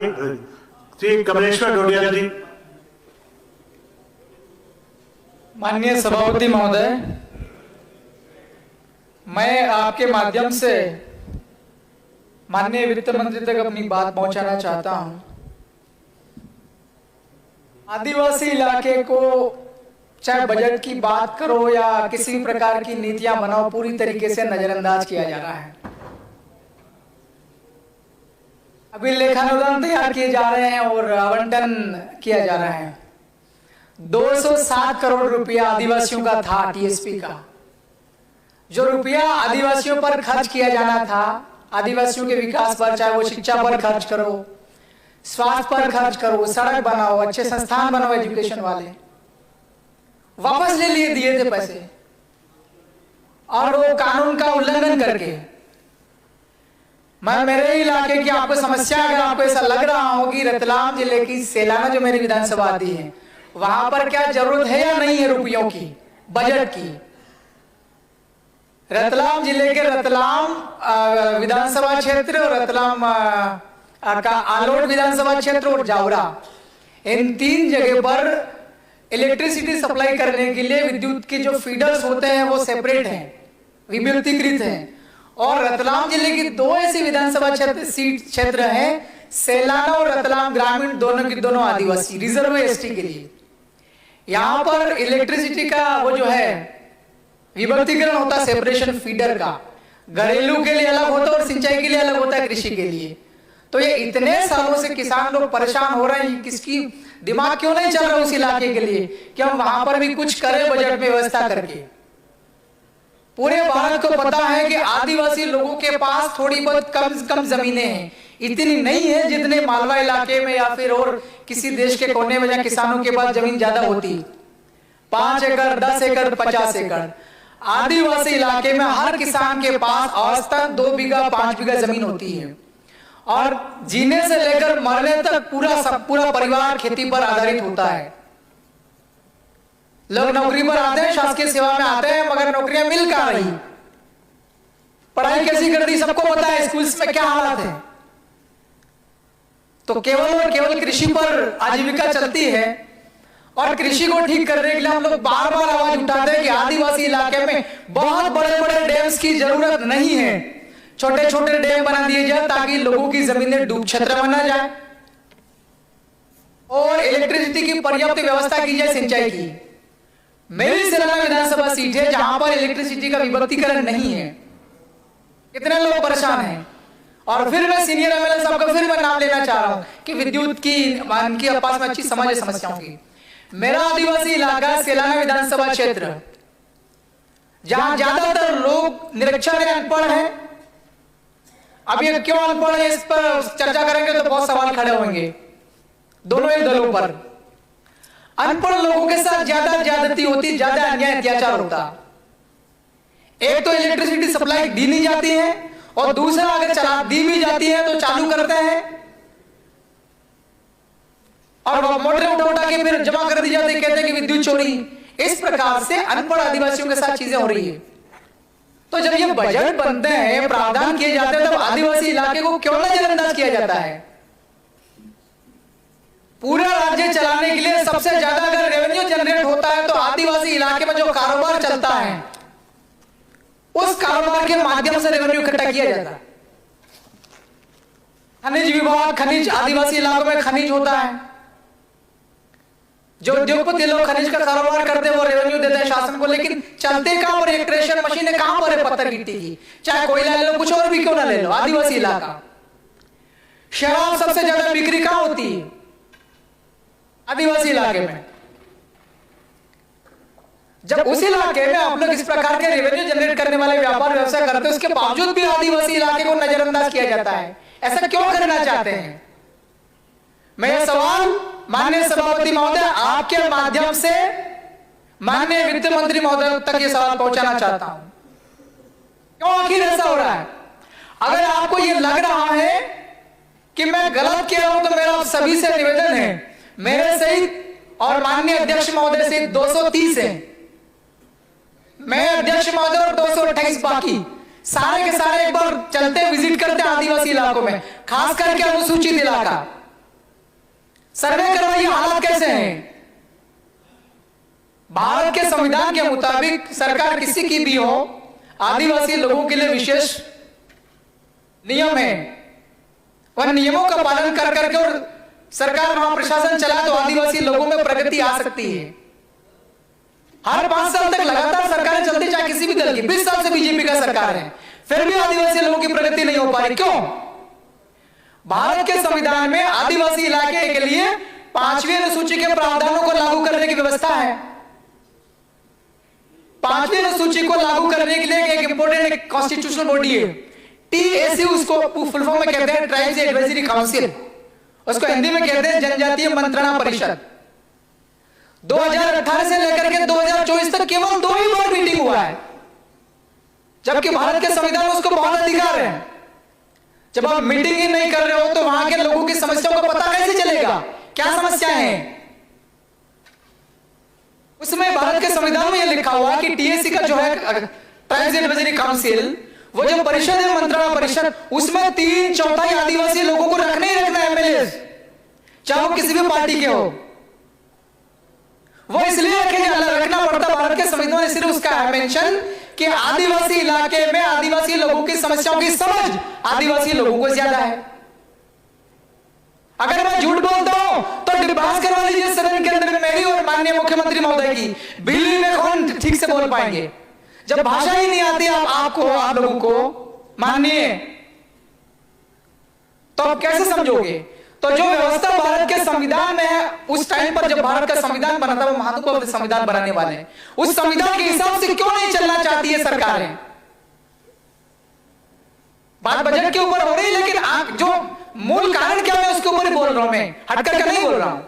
श्री कमलेश्वर डोडिया जी। माननीय सभापति महोदय, मैं आपके माध्यम से माननीय वित्त मंत्री तक अपनी बात पहुंचाना चाहता हूं। आदिवासी इलाके को चाहे बजट की बात करो या किसी भी प्रकार की नीतियां बनाओ, पूरी तरीके से नजरअंदाज किया जा रहा है। अभी लेखानुदान तैयार किए जा रहे हैं और आवंटन किया जा रहा है। 207 करोड़ रुपया आदिवासियों का था, टीएसपी का। जो रुपया आदिवासियों पर खर्च किया जाना था, आदिवासियों के विकास पर, चाहे वो शिक्षा पर खर्च करो, स्वास्थ्य पर खर्च करो, सड़क बनाओ, अच्छे संस्थान बनाओ एजुकेशन वाले, वापस ले लिए दिए थे पैसे, और वो कानून का उल्लंघन करके। मैं मेरे इलाके की आपको समस्या, अगर आपको ऐसा लग रहा हो कि रतलाम जिले की सेलाना जो मेरी विधानसभा आती है, वहां पर क्या जरूरत है या नहीं है रुपयों की, बजट की। रतलाम जिले के रतलाम विधानसभा क्षेत्र और रतलाम का आलोट विधानसभा क्षेत्र और जावरा, इन 3 जगह पर इलेक्ट्रिसिटी सप्लाई करने के लिए विद्युत के जो फीडर्स होते हैं वो सेपरेट हैं, विभक्तिकृत हैं। और रतलाम जिले की 2 ऐसी विधानसभा क्षेत्र हैं, सेलाना और रतलाम ग्रामीण, दोनों की दोनों आदिवासी रिजर्व एसटी के लिए। यहां पर इलेक्ट्रिसिटी का वो जो है विभक्तिकरण होता है, सेपरेशन फीडर का, घरेलू के लिए अलग होता है और सिंचाई के लिए अलग होता है, कृषि के लिए। तो ये इतने सालों से किसान लोग परेशान हो रहे हैं, किसकी दिमाग क्यों नहीं चल रहा उस इलाके के लिए कि हम वहां पर भी कुछ करें बजट में व्यवस्था करके। पूरे भारत को पता है कि आदिवासी लोगों के पास थोड़ी बहुत कम जमीनें हैं, इतनी नहीं है जितने मालवा इलाके में या फिर और किसी देश के कोने में जहां किसानों के पास जमीन ज्यादा होती, 5 एकड़, 10 एकड़, 50 एकड़। आदिवासी इलाके में हर किसान के पास औसतन 2 बीघा 5 बीघा जमीन होती है, और जीने से लेकर मरने तक पूरा परिवार खेती पर आधारित होता है। लोग नौकरी पर आते हैं, शासकीय सेवा में आते हैं, मगर नौकरियां मिल कहां रही, पढ़ाई कैसी कर दी सबको पता है, स्कूल्स में क्या हालत है। तो केवल और केवल कृषि पर आजीविका चलती है, और कृषि को ठीक करने के लिए हम लोग बार बार आवाज उठाते हैं कि आदिवासी इलाके में बहुत बड़े बड़े डैम्स की जरूरत नहीं है, छोटे छोटे डैम बना दिए जाए ताकि लोगों की जमीनें डूब क्षेत्र बना जाए, और इलेक्ट्रिसिटी की पर्याप्त व्यवस्था की जाए सिंचाई की। मेरी सेलाना विधानसभा सीट है जहां पर इलेक्ट्रिसिटी का विभक्तिकरण नहीं है, कितने लोग परेशान हैं। और फिर मैं सीनियर एमएलए साहब का फिर मैं नाम लेना चाह रहा हूं कि विद्युत की उनके पास में अच्छी समझ है समस्याओं की। मेरा आदिवासी इलाका सेलाना विधानसभा क्षेत्र, जहां ज्यादातर लोग निरक्षर है, अनपढ़ है। अब ये क्यों अनपढ़ है, इस पर चर्चा करेंगे तो बहुत सवाल खड़े होंगे दोनों ही दलों पर। अनपढ़ लोगों के साथ ज्यादा ज्यादती होती, ज्यादा अन्याय अत्याचार होता। एक तो इलेक्ट्रिसिटी सप्लाई दी नहीं जाती है, और दूसरा अगर चला दी भी जाती है तो चालू करते हैं और मोटरें उठा के फिर जमा कर दी जाती है, कहते हैं कि विद्युत चोरी। इस प्रकार से अनपढ़ आदिवासियों के साथ चीजें हो रही है। तो जब ये बजट बनते हैं, प्रावधान किए जाते हैं, तब आदिवासी इलाके को क्यों नजरअंदाज किया जाता है। पूरा राज्य चलाने के लिए सबसे ज्यादा अगर रेवेन्यू जनरेट होता है तो आदिवासी इलाके में जो कारोबार चलता है उस कारोबार के माध्यम से रेवेन्यू इकट्ठा किया जाता है। खनिज विभाग, खनिज आदिवासी इलाकों में खनिज होता है, जो उद्योगपति लोग खनिज का कारोबार करते हैं वो रेवेन्यू देते हैं शासन को, लेकिन चलते कहां पर, इलेक्ट्रिशियन मशीनें कहां पर है पत्थर गिट्टी की, चाहे कोयला ले लो, कुछ और भी क्यों ना ले लो। आदिवासी इलाका, शराब सबसे ज्यादा बिक्री कहां होती है, आदिवासी इलाके में। जब उस इलाके में आप लोग इस प्रकार के रेवेन्यू जनरेट करने वाले व्यापार व्यवसाय करते हैं, उसके बावजूद भी आदिवासी इलाके को नजरअंदाज किया जाता है। ऐसा क्यों करना चाहते हैं? मैं यह सवाल माननीय सभापति महोदय आपके माध्यम से माननीय वित्त मंत्री महोदय तक यह सवाल पहुंचाना चाहता हूं, क्यों आखिर ऐसा हो रहा है? अगर आपको यह लग रहा है कि मैं गलत कह रहा हूं तो मेरा सभी से निवेदन है, मेरे सहित और माननीय अध्यक्ष महोदय सहित 230 है, मैं अध्यक्ष महोदय और 228 बाकी सारे के सारे एक बार चलते विजिट करते आदिवासी इलाकों में, खास करके अनुसूचित इलाका। सर्वे करवाइए, हालात कैसे हैं। भारत के संविधान के मुताबिक सरकार किसी की भी हो, आदिवासी लोगों के लिए विशेष नियम है। वह नियमों का पालन कर करके और सरकार वहां प्रशासन चला तो आदिवासी लोगों में प्रगति आ सकती है। हर 5 साल तक लगातार सरकारें चलती, चाहे किसी भी दल की, 20 साल से बीजेपी का सरकार है, फिर भी आदिवासी लोगों की प्रगति नहीं हो पा रही। क्यों? भारत के संविधान में आदिवासी इलाके के लिए 5वीं अनुसूची के प्रावधानों को लागू करने की व्यवस्था है। 5वीं अनुसूची को लागू करने के लिए एक इंपोर्टेंट कॉन्स्टिट्यूशनल बॉडी है, TAC, उसको फुल फॉर्म में कहते हैं ट्राइब्स एडवाइजरी काउंसिल, उसको हिंदी में कहते हैं जनजातीय मंत्रणा परिषद। 2018 से लेकर के 2024 तक केवल 2 ही बार मीटिंग हुआ है, जबकि भारत के संविधान में उसको बहुत अधिकार है। जब आप मीटिंग ही नहीं कर रहे हो तो वहां के लोगों की समस्याओं का पता कैसे चलेगा, क्या समस्याएं हैं। उसमें भारत के संविधान में यह लिखा हुआ है कि TAC का जो है ट्राइब्स एडवाइजरी काउंसिल, वो जो परिषद है मंत्रणा परिषद, उसमें 3/4 आदिवासी लोगों को रखना ही रखना है, MLA, चाहे वो किसी भी पार्टी के हो। वो इसलिए रखना पड़ता, भारत के संविधान में सिर्फ उसका है मेंशन कि आदिवासी इलाके में आदिवासी लोगों की समस्याओं की समझ आदिवासी लोगों को ज्यादा है। अगर मैं झूठ बोलता हूं तो बहस करवा लीजिए सदन के अंदर मेरी और माननीय मुख्यमंत्री महोदय की, बिल्ली में कौन ठीक से बोल पाएंगे। जब भाषा ही नहीं आती आप लोगों को माननीय, तो आप कैसे समझोगे। तो जो व्यवस्था भारत के संविधान में है, उस टाइम पर जब भारत का संविधान बना था, वो महत्वपूर्ण संविधान बनाने वाले हैं, उस संविधान के हिसाब से क्यों नहीं चलना चाहती है सरकारें। बात बजट के ऊपर हो रही है, लेकिन जो मूल कारण क्या है उसके ऊपर ही बोल रहा हूं, मैं हट करके नहीं बोल रहा हूं।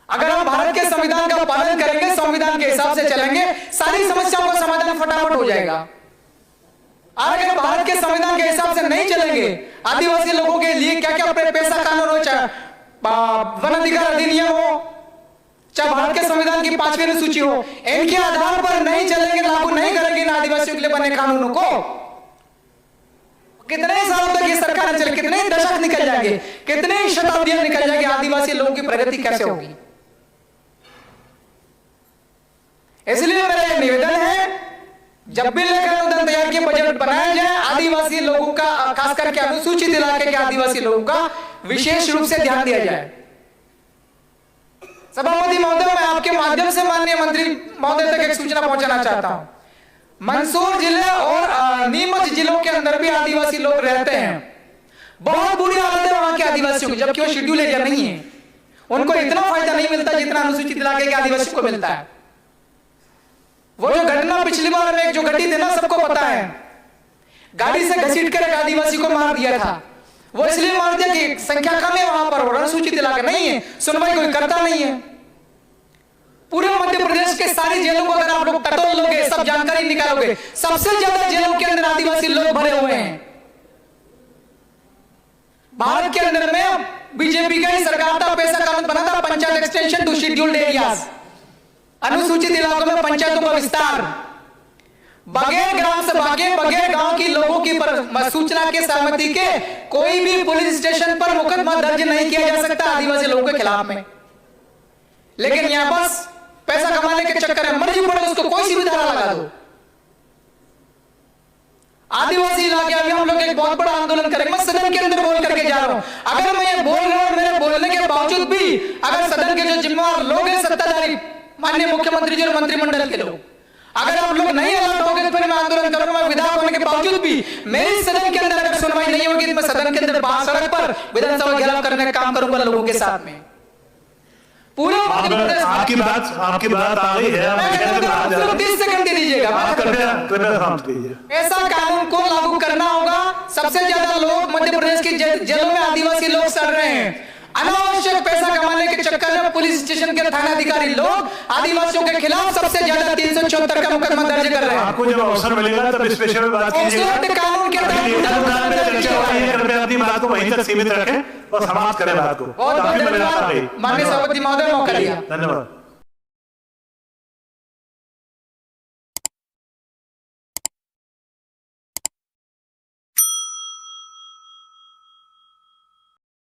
अगर हम भारत के संविधान का पालन करेंगे, संविधान के हिसाब से चलेंगे, सारी समस्याओं का समाधान फटाफट हो जाएगा। अगर भारत के संविधान के हिसाब से नहीं चलेंगे, आदिवासी लोगों के लिए क्या क्या पैसा कानून हो, चाहे वन अधिकार अधिनियम हो, चाहे भारत के संविधान की 5वीं अनुसूची हो, इनके आधार पर नहीं चलेंगे, लागू नहीं करेंगे इन आदिवासियों के लिए बने कानूनों को, कितने सालों तक ये सरकार चले, कितने दशक निकल जाएंगे, कितने शताब्दियां निकल जाएंगे, आदिवासी लोगों की प्रगति कैसे होगी। इसलिए मेरा निवेदन है, जब भी लेकर अनुदान तैयार किए, बजट बनाया जाए, आदिवासी लोगों का, खास करके अनुसूचित इलाके के आदिवासी लोगों का विशेष रूप से ध्यान दिया जाए। सभापति महोदय, मैं आपके माध्यम से माननीय मंत्री महोदय तक एक सूचना पहुंचाना चाहता हूं। मंदसौर जिले और नीमच जिलों के अंदर भी आदिवासी लोग रहते हैं। बहुत बुरी हालत है वहां के आदिवासियों की, जबकि वो शेड्यूल एरिया नहीं है, उनको इतना फायदा नहीं मिलता जितना अनुसूचित इलाके के आदिवासियों को मिलता है। वो जो घटना पिछली बार में जो घटी थी ना, सबको पता है, गाड़ी से घसीट कर एक आदिवासी को मार दिया था। वो इसलिए मार दिया कि संख्या कम है वहां पर, अनुसूचित इलाका नहीं है, सुनवाई कोई करता नहीं है। पूरे मध्य प्रदेश के सारी जेलों को अगर आप लोग टटोल लोगे, सब जानकारी निकालोगे, सबसे ज्यादा जेलों के अंदर आदिवासी लोग भरे हुए हैं। भारत के अंदर में बीजेपी का ही सरकार था, पैसा कानून बना था, panchayat extension to scheduled areas, अनुसूचित इलाकों में पंचायतों का विस्तार, बगैर ग्राम सभा के, बगैर गांव की लोगों की सूचना के, सहमति के कोई भी पुलिस स्टेशन पर मुकदमा दर्ज नहीं किया जा सकता आदिवासी लोगों के खिलाफ में। लेकिन यहां बस पैसा कमाने के चक्कर में मर्जी पड़े उसको कोई सी भी धारा लगा दो। आदिवासी इलाके में हम लोग एक बहुत बड़ा आंदोलन करेंगे। मैं सदन के अंदर बोल करके जा रहा हूं, अगर मैं ये बोल रहा हूं, मेरे बोलने के बावजूद भी अगर सदन के जो जिम्मेवार लोग हैं, सत्ताधारी, माननीय मुख्यमंत्री जी और मंत्रिमंडल के लोग, अगर आप लोग नहीं अलर्ट होंगे तो फिर मैं आंदोलन करूंगा। मैं विधायक होने के बावजूद भी मेरी सदन के अंदर अगर सुनवाई नहीं होगी तो मैं सदन के अंदर बाहर सड़क पर विधानसभा घेराव करने का काम करूंगा लोगों के साथ में। पूरे आपकी बात आ गई है, 30 सेकंड दे दीजिएगा। ऐसा कानून को लागू करना होगा। सबसे ज्यादा लोग मध्य प्रदेश की जेलों में आदिवासी लोग सड़ रहे हैं। अनावश्यक पैसा कमाने के चक्कर में पुलिस स्टेशन के थानाधिकारी लोग आदिवासियों के खिलाफ सबसे ज्यादा 374 का मुकदमा दर्ज कर रहे हैं। आपको जब अवसर मिलेगा तब इस विषय में बात कीजिएगा। कानून के अपनी बात को वहीं तक सीमित रखें और समाप्त करें बात को। माननीय सभापति महोदय, मौका दिया, धन्यवाद।